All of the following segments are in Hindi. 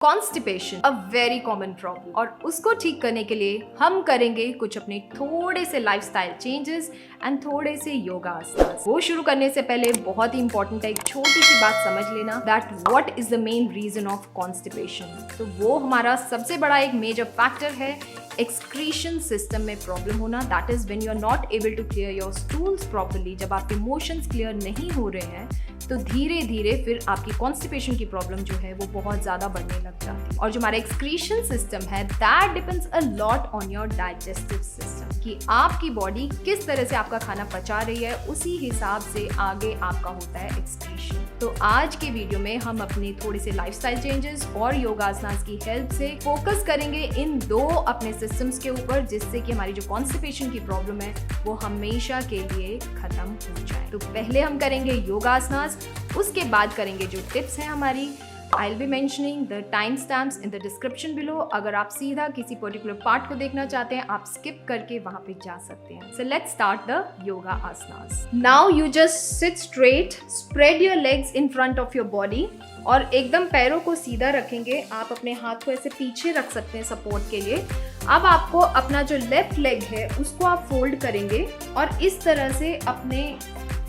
Constipation a very common problem, और उसको ठीक करने के लिए हम करेंगे कुछ अपने थोड़े से लाइफस्टाइल चेंजेस एंड थोड़े से योगा आसनास। वो शुरू करने से पहले बहुत ही इंपॉर्टेंट है, एक छोटी सी बात समझ लेना, that what is the main reason of constipation. तो वो हमारा सबसे बड़ा एक मेजर फैक्टर है एक्सक्रीशन सिस्टम में प्रॉब्लम होना। That is when you are not able to clear your stools properly. जब आपके मोशंस क्लियर नहीं हो रहे हैं तो धीरे धीरे फिर आपकी कॉन्स्टिपेशन की प्रॉब्लम जो है वो बहुत ज़्यादा बढ़ने लग जाती है। और जो हमारा एक्सक्रीशन सिस्टम है that depends a lot on your digestive system, कि आपकी बॉडी किस तरह से आपका खाना पचा रही है, उसी हिसाब से आगे आपका होता है एक्सक्रीशन। तो आज के वीडियो में हम अपने थोड़े से लाइफस्टाइल चेंजेस और योगासनास की हेल्प से फोकस करेंगे इन दो अपने सिस्टम्स के ऊपर, जिससे कि हमारी जो कॉन्स्टिपेशन की प्रॉब्लम है वो हमेशा के लिए खत्म हो जाए। तो पहले हम करेंगे योगासनास, उसके बाद करेंगे जो टिप्स हैं हमारी। I'll be mentioning the timestamps in the description below। अगर आप सीधा किसी पर्टिकुलर पार्ट को देखना चाहते हैं आप स्किप करके वहां पे जा सकते हैं। So let's start the yoga asanas। Now you just sit straight, spread your legs in front of your body और एकदम पैरों को सीधा रखेंगे। आप अपने हाथ को ऐसे पीछे रख सकते हैं सपोर्ट के लिए। अब आपको अपना जो लेफ्ट लेग है उसको आप फोल्ड करेंगे और इस तरह से अपने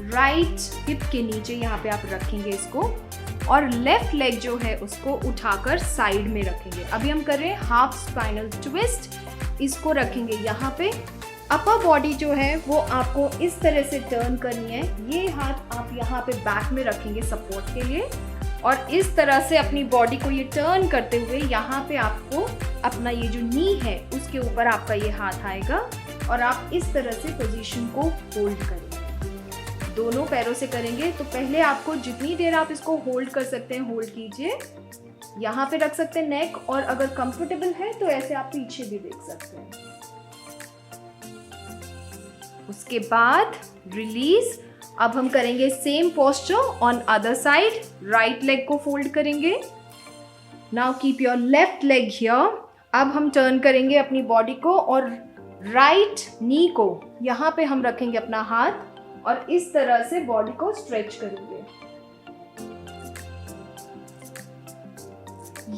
राइट हिप के नीचे यहाँ पे आप रखेंगे इसको, और लेफ्ट लेग जो है उसको उठाकर साइड में रखेंगे। अभी हम कर रहे हैं हाफ स्पाइनल ट्विस्ट, इसको रखेंगे यहाँ पे। अपर बॉडी जो है वो आपको इस तरह से टर्न करनी है। ये हाथ आप यहाँ पे बैक में रखेंगे सपोर्ट के लिए, और इस तरह से अपनी बॉडी को ये टर्न करते हुए यहाँ पे आपको अपना ये जो नी है उसके ऊपर आपका ये हाथ आएगा और आप इस तरह से पोजीशन को होल्ड करेंगे। दोनों पैरों से करेंगे। तो पहले आपको जितनी देर आप इसको होल्ड कर सकते हैं होल्ड कीजिए। यहाँ पे रख सकते हैं नेक, और अगर कंफर्टेबल है तो ऐसे आप पीछे भी देख सकते हैं। उसके बाद रिलीज। अब हम करेंगे same posture on other side. Right leg को फोल्ड करेंगे। Now keep your left leg here. अब हम टर्न करेंगे अपनी बॉडी को और राइट नी को यहाँ पे हम रखेंगे अपना हाथ और इस तरह से बॉडी को स्ट्रेच करेंगे।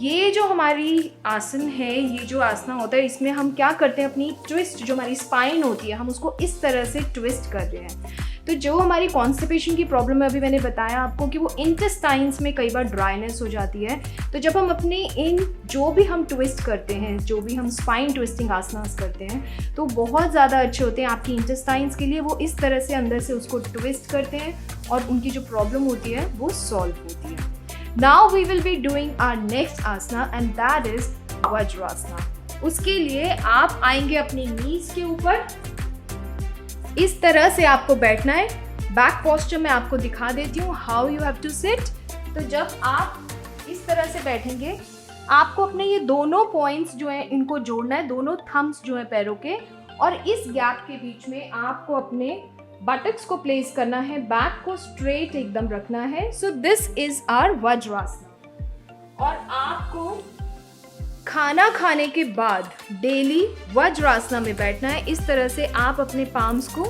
ये जो हमारी आसन है, ये जो आसना होता है, इसमें हम क्या करते हैं, अपनी ट्विस्ट जो हमारी स्पाइन होती है हम उसको इस तरह से ट्विस्ट कर रहे हैं। तो जो हमारी कॉन्स्टिपेशन की प्रॉब्लम है, अभी मैंने बताया आपको कि वो इंटेस्टाइन्स में कई बार ड्राइनेस हो जाती है। तो जब हम अपने इन जो भी हम ट्विस्ट करते हैं, जो भी हम स्पाइन ट्विस्टिंग आसनास करते हैं, तो बहुत ज़्यादा अच्छे होते हैं आपकी इंटेस्टाइन्स के लिए। वो इस तरह से अंदर से उसको ट्विस्ट करते हैं और उनकी जो प्रॉब्लम होती है वो सॉल्व होती है। Now we will be doing our next asana and that is Vajrasana. उसके लिए आप आएंगे अपनी नीज के ऊपर। इस तरह से आपको बैठना है। बैक पोस्चर में आपको दिखा देती हूँ how you have to sit. तो जब आप इस तरह से बैठेंगे आपको अपने ये दोनों पॉइंट्स जो हैं इनको जोड़ना है, दोनों थम्स जो हैं पैरों के, और इस गैप के बीच में आपको अपने बटक्स को प्लेस करना है। बैक को स्ट्रेट एकदम रखना है। So this is our Vajrasana. और आपको खाना खाने के बाद डेली वज्रासना में बैठना है। इस तरह से आप अपने पाम्स को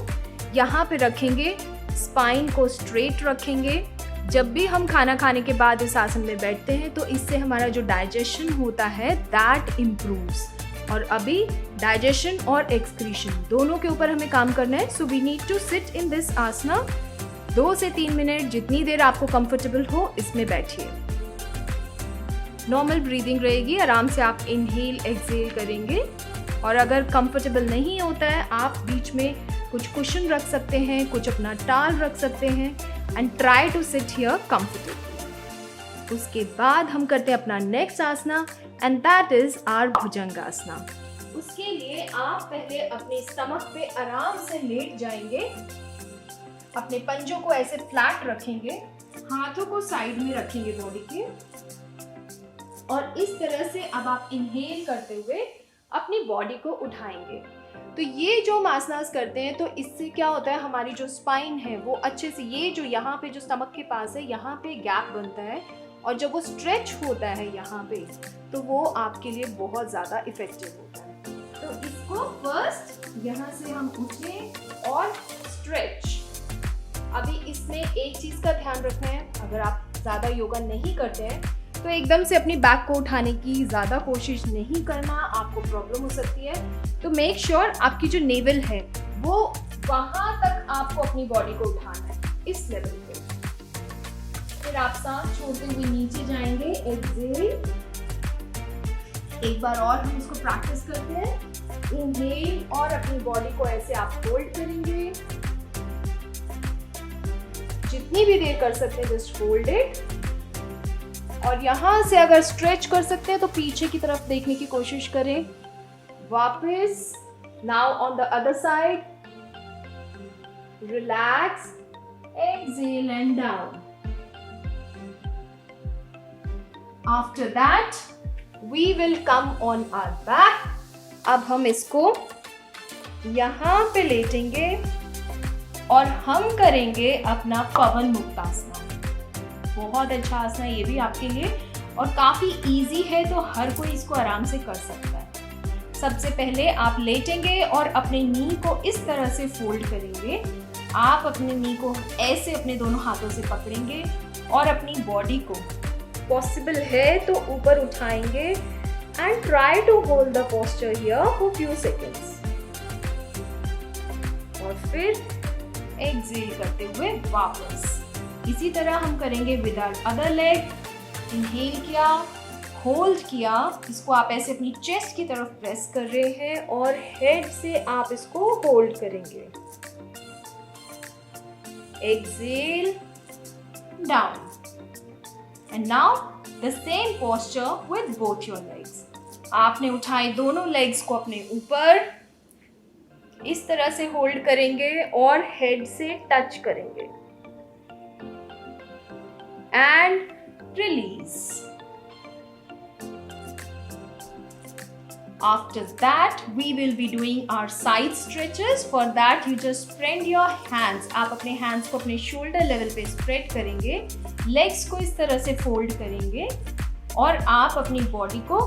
यहाँ पे रखेंगे, स्पाइन को स्ट्रेट रखेंगे। जब भी हम खाना खाने के बाद इस आसन में बैठते हैं तो इससे हमारा जो डाइजेशन होता है दैट इम्प्रूव्स। और अभी डाइजेशन और एक्सक्रीशन दोनों के ऊपर हमें काम करना है। So we need to sit in this asana 2 से 3 मिनट, जितनी देर आपको कंफर्टेबल हो इसमें बैठिए। नॉर्मल ब्रीदिंग रहेगी, आराम से आप इनहेल एक्सहेल करेंगे। और अगर कंफर्टेबल नहीं होता है आप बीच में कुछ कुशन रख सकते हैं, कुछ अपना टाल रख सकते हैं and try to sit here comfortably. उसके बाद हम करते हैं अपना next asana and that is our Bhujangasana. उसके लिए आप पहले अपने स्टमक पे आराम से लेट जाएंगे, अपने पंजों को ऐसे फ्लैट रखेंगे, हाथों को साइड में रखेंगे बॉडी के, और इस तरह से अब आप इनहेल करते हुए अपनी बॉडी को उठाएंगे। तो ये जो हम आसनास करते हैं तो इससे क्या होता है, हमारी जो स्पाइन है वो अच्छे से, ये जो यहाँ पे जो स्टमक के पास है यहाँ पे गैप बनता है, और जब वो स्ट्रेच होता है यहाँ पे तो वो आपके लिए बहुत ज़्यादा इफेक्टिव होता है। तो इसको फर्स्ट यहाँ से हम उठे और स्ट्रेच। अभी इसमें एक चीज़ का ध्यान रखना है, अगर आप ज़्यादा योगा नहीं करते हैं तो एकदम से अपनी बैक को उठाने की ज़्यादा कोशिश नहीं करना, आपको प्रॉब्लम हो सकती है। तो मेक श्योर आपकी जो नेवल है वो वहाँ तक आपको अपनी बॉडी को उठाना है, इस लेवल पे। फिर आप सांस छोड़ते हुए नीचे जाएंगे, एक्सहेल। एक बार और हम इसको प्रैक्टिस करते हैं। इनहेल और अपनी बॉडी को ऐसे आप होल्ड करेंगे, जितनी भी देर कर सकते हैं जस्ट होल्ड इट। और यहाँ से अगर स्ट्रेच कर सकते हैं तो पीछे की तरफ देखने की कोशिश करें। वापस, now on the other side, relax, exhale and down. After that we will come on our back. अब हम इसको यहाँ पे लेटेंगे और हम करेंगे अपना पवन मुक्तासन। बहुत अच्छा आसन है ये भी आपके लिए, और काफ़ी इजी है, तो हर कोई इसको आराम से कर सकता है। सबसे पहले आप लेटेंगे और अपने नी को इस तरह से फोल्ड करेंगे। आप अपने नी को ऐसे अपने दोनों हाथों से पकड़ेंगे और अपनी बॉडी को पॉसिबल है तो ऊपर उठाएंगे and try to hold the posture here for few seconds. और फिर एक्सहेल करते हुए वापस। इसी तरह हम करेंगे with our other leg. Inhale किया, होल्ड किया, इसको आप ऐसे अपनी चेस्ट की तरफ प्रेस कर रहे हैं और हेड से आप इसको होल्ड करेंगे। Exhale, down. And now the same posture with both your legs. आपने उठाए दोनों लेग्स को अपने ऊपर, इस तरह से होल्ड करेंगे और हेड से टच करेंगे and release. After that, we will be doing our side stretches. For that, you just spread your hands. आप अपने hands को अपने shoulder level पे spread करेंगे, legs को इस तरह से fold करेंगे और आप अपनी body को,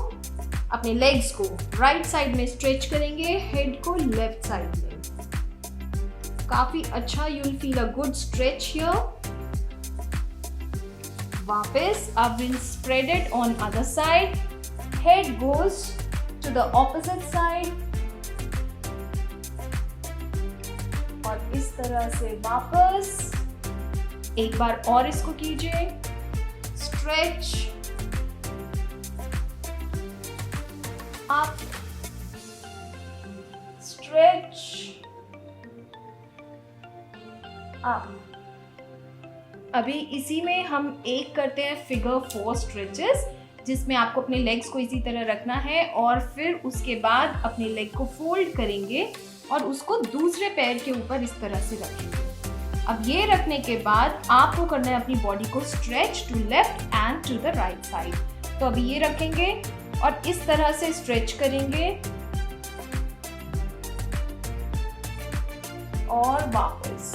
अपने legs को right side में stretch करेंगे, head को left side में। काफी अच्छा, you will feel a good stretch here. वापस अब we'll spread it on other side. Head goes to the opposite side. और इस तरह से वापस एक बार और इसको कीजिए। Stretch up, stretch up. अभी इसी में हम एक करते हैं फिगर 4 स्ट्रेचेस, जिसमें आपको अपने लेग्स को इसी तरह रखना है और फिर उसके बाद अपने लेग को फोल्ड करेंगे और उसको दूसरे पैर के ऊपर इस तरह से रखेंगे। अब ये रखने के बाद आपको करना है अपनी बॉडी को stretch to left and to the right side. तो अभी ये रखेंगे और इस तरह से स्ट्रेच करेंगे और वापस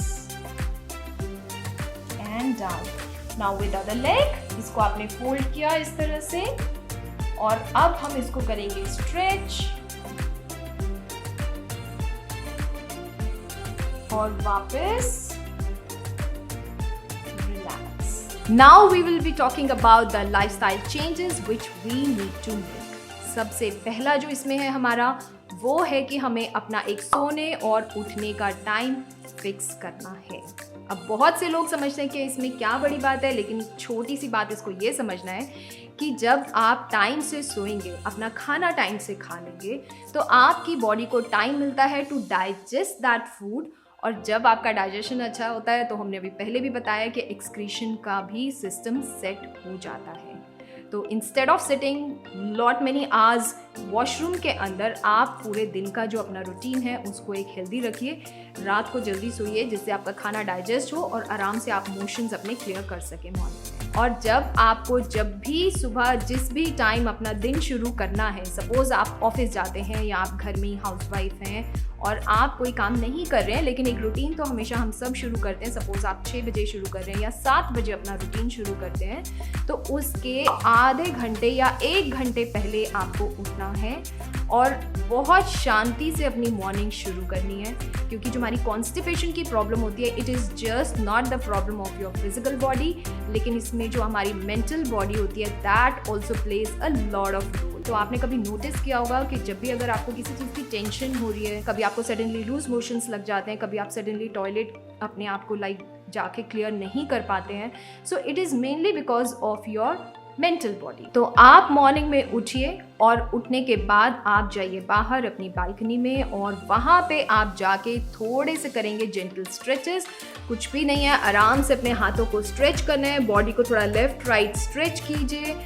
and down. Now with other leg, इसको आपने फोल्ड किया इस तरह से और अब हम इसको करेंगे स्ट्रेच और वापस relax. Now we will be talking about the lifestyle changes which we need to make. सबसे पहला जो इसमें है हमारा, वो है कि हमें अपना एक सोने और उठने का टाइम फिक्स करना है। अब बहुत से लोग समझते हैं कि इसमें क्या बड़ी बात है, लेकिन छोटी सी बात इसको ये समझना है कि जब आप टाइम से सोएंगे, अपना खाना टाइम से खा लेंगे, तो आपकी बॉडी को टाइम मिलता है टू डाइजेस्ट दैट फूड। और जब आपका डाइजेशन अच्छा होता है तो हमने अभी पहले भी बताया कि एक्सक्रीशन का भी सिस्टम सेट हो जाता है। तो instead of sitting lot many hours washroom के अंदर, आप पूरे दिन का जो अपना रूटीन है उसको एक हेल्दी रखिए। रात को जल्दी सोइए जिससे आपका खाना डाइजेस्ट हो और आराम से आप मोशंस अपने क्लियर कर सकें मॉर्निंग में। और जब भी सुबह जिस भी टाइम अपना दिन शुरू करना है, सपोज आप ऑफिस जाते हैं या आप घर में ही हाउसवाइफ हैं और आप कोई काम नहीं कर रहे हैं, लेकिन एक रूटीन तो हमेशा हम सब शुरू करते हैं। सपोज आप 6 बजे शुरू कर रहे हैं या 7 बजे अपना रूटीन शुरू करते हैं, तो उसके आधे घंटे या 1 घंटे पहले आपको उठना है और बहुत शांति से अपनी मॉर्निंग शुरू करनी है। क्योंकि जो हमारी कॉन्स्टिपेशन की प्रॉब्लम होती है, it is just not the problem of your physical body, लेकिन इसमें जो हमारी मेंटल बॉडी होती है, that also plays a lot of role. तो आपने कभी नोटिस किया होगा कि जब भी अगर आपको किसी चीज़ की टेंशन हो रही है, कभी आपको सडनली लूज मोशंस लग जाते हैं, कभी आप सडनली टॉयलेट अपने आप को जाके क्लियर नहीं कर पाते हैं, so it is mainly because of your mental body. तो आप मॉर्निंग में उठिए और उठने के बाद आप जाइए बाहर अपनी बालकनी में और वहाँ पे आप जाके थोड़े से करेंगे जेंटल स्ट्रेचेस। कुछ भी नहीं है, आराम से अपने हाथों को स्ट्रेच करना है, बॉडी को थोड़ा लेफ्ट राइट स्ट्रेच कीजिए।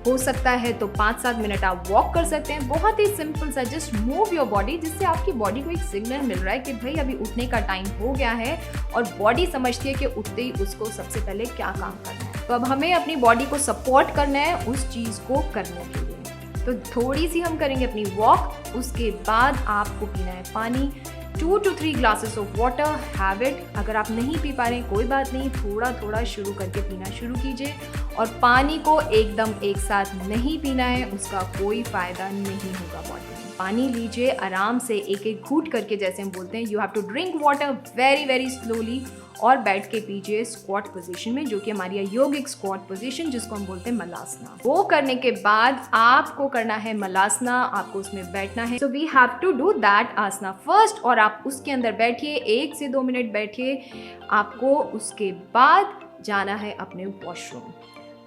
हो सकता है तो 5-7 मिनट आप वॉक कर सकते हैं। बहुत ही सिंपल सा, जस्ट मूव योर बॉडी, जिससे आपकी बॉडी को एक सिग्नल मिल रहा है कि भाई अभी उठने का टाइम हो गया है, और बॉडी समझती है कि उठते ही उसको सबसे पहले क्या काम करना है। तो अब हमें अपनी बॉडी को सपोर्ट करना है उस चीज़ को करने के लिए। तो थोड़ी सी हम करेंगे अपनी वॉक, उसके बाद आपको पीना है पानी, 2 to 3 glasses of water. Habit, अगर आप नहीं पी पा रहे हैं कोई बात नहीं, थोड़ा थोड़ा शुरू करके पीना शुरू कीजिए। और पानी को एकदम एक साथ नहीं पीना है, उसका कोई फ़ायदा नहीं होगा बॉडी में। पानी लीजिए आराम से, एक एक घूंट करके, जैसे हम बोलते हैं, you have to drink water very very slowly, और बैठ के पीजिए स्क्वाट पोजीशन में, जो कि हमारी योगिक स्क्वाट पोजीशन जिसको हम बोलते हैं मलासना। वो करने के बाद आपको करना है मलासना, आपको उसमें बैठना है। So we have to do that asana first, और आप उसके अंदर बैठिए, 1 से 2 मिनट बैठिए। आपको उसके बाद जाना है अपने वॉशरूम।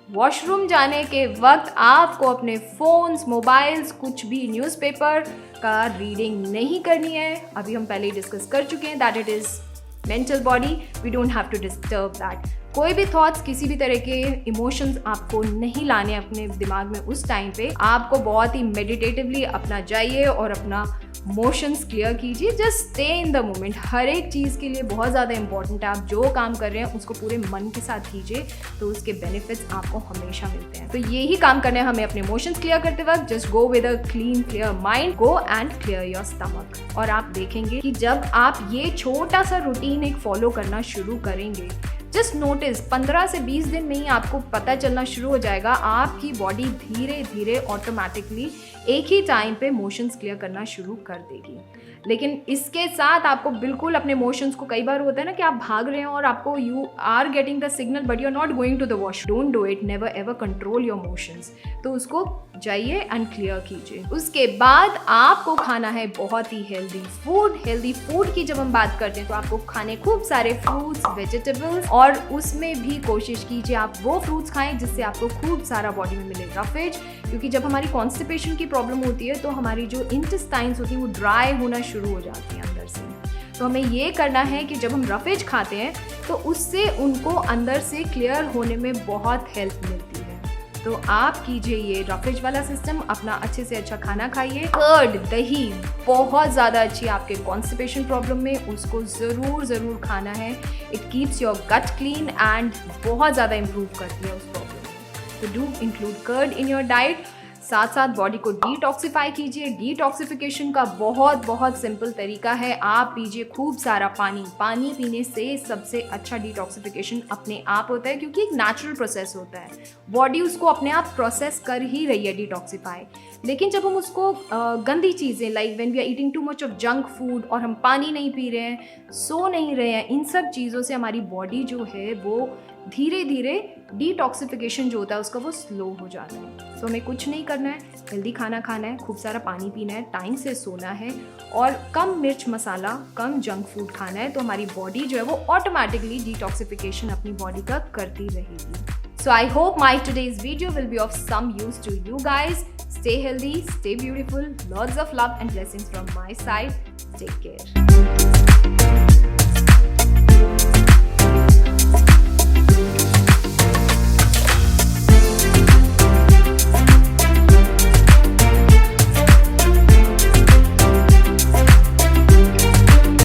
वॉशरूम जाने के वक्त आपको अपने फ़ोन्स, मोबाइल्स, कुछ भी न्यूज़पेपर का रीडिंग नहीं करनी है। अभी हम पहले ही डिस्कस कर चुके हैं that it is mental body, we don't have to disturb that. कोई भी थॉट्स, किसी भी तरह के इमोशंस आपको नहीं लाने अपने दिमाग में उस टाइम पे। आपको बहुत ही मेडिटेटिवली अपना जाइए और अपना मोशंस क्लियर कीजिए। Just stay in the moment. हर एक चीज़ के लिए बहुत ज़्यादा इंपॉर्टेंट है, आप जो काम कर रहे हैं उसको पूरे मन के साथ कीजिए, तो उसके बेनिफिट्स आपको हमेशा मिलते हैं। तो यही काम करना है हमें अपने इमोशंस क्लियर करते वक्त। Just go with a clean clear mind, go and clear your stomach. और आप देखेंगे कि जब आप ये छोटा सा रूटीन एक फॉलो करना शुरू करेंगे, जस्ट नोटिस 15 से 20 दिन में ही आपको पता चलना शुरू हो जाएगा, आपकी बॉडी धीरे धीरे ऑटोमेटिकली एक ही टाइम पे मोशंस क्लियर करना शुरू कर देगी। लेकिन इसके साथ आपको बिल्कुल अपने मोशंस को, कई बार होता है ना कि आप भाग रहे हैं और आपको you are getting the signal but you are not going to the wash, don't do it, never ever control your motions. तो उसको जाइए एंड क्लियर कीजिए। उसके बाद आपको खाना है बहुत ही हेल्दी फूड। हेल्दी फूड की जब हम बात करते हैं तो आपको खाने खूब सारे फ्रूट्स, वेजिटेबल्स, और उसमें भी कोशिश कीजिए आप वो फ्रूट्स खाएं जिससे आपको खूब सारा बॉडी में मिले रफेज। क्योंकि जब हमारी कॉन्स्टिपेशन की प्रॉब्लम होती है तो हमारी जो इंटेस्टाइन्स होती हैं वो ड्राई होना शुरू हो जाती हैं अंदर से। तो हमें ये करना है कि जब हम रफेज खाते हैं तो उससे उनको अंदर से क्लियर होने में बहुत हेल्प मिलती है। तो आप कीजिए ये रफेज वाला सिस्टम, अपना अच्छे से अच्छा खाना खाइए। कर्ड, दही बहुत ज़्यादा अच्छी आपके कॉन्स्टिपेशन प्रॉब्लम में, उसको ज़रूर खाना है। It keeps your gut clean and बहुत ज़्यादा इम्प्रूव करती है उस प्रॉब्लम में। तो do include curd in your diet. साथ साथ बॉडी को डिटॉक्सिफाई कीजिए। डिटॉक्सिफिकेशन का बहुत सिंपल तरीका है, आप पीजिए खूब सारा पानी। पानी पीने से सबसे अच्छा डिटॉक्सिफिकेशन अपने आप होता है, क्योंकि एक नेचुरल प्रोसेस होता है, बॉडी उसको अपने आप प्रोसेस कर ही रही है डिटॉक्सिफाई। लेकिन जब हम उसको गंदी चीज़ें like when we are eating too much of junk food, और हम पानी नहीं पी रहे हैं, सो नहीं रहे हैं, इन सब चीज़ों से हमारी बॉडी जो है वो धीरे धीरे डिटॉक्सिफिकेशन जो होता है उसका वो स्लो हो जाता है। सो हमें कुछ नहीं करना है, हेल्दी खाना खाना है, खूब सारा पानी पीना है, टाइम से सोना है, और कम मिर्च मसाला, कम जंक फूड खाना है। तो हमारी बॉडी जो है वो ऑटोमेटिकली डिटॉक्सिफिकेशन अपनी बॉडी का करती रहेगी। So I hope my today's video will be of some use to you guys. Stay healthy, stay beautiful, lots of love and blessings from my side. Take care.